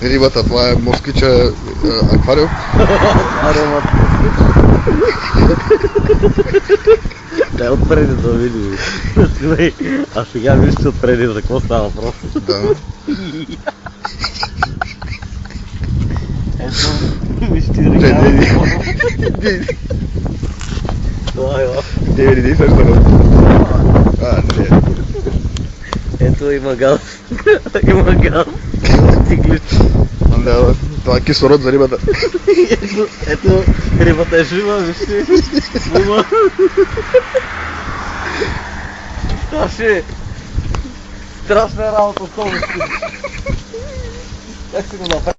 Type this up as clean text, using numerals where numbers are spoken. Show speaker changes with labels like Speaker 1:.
Speaker 1: рибата, това е москвича аквариум.
Speaker 2: Аквариумът. Дай отпреди да види. А сега вижте отпреди за какво става въпрос.
Speaker 1: Да.
Speaker 2: Ето, вижте регал.
Speaker 1: Не също. Не.
Speaker 2: Ето има газ. Има газ. Стиглиш.
Speaker 1: Да, това е кислород за рибата.
Speaker 2: Ето, рибата е жива, вижте. Има. Страшна работа с това. Как си го направи?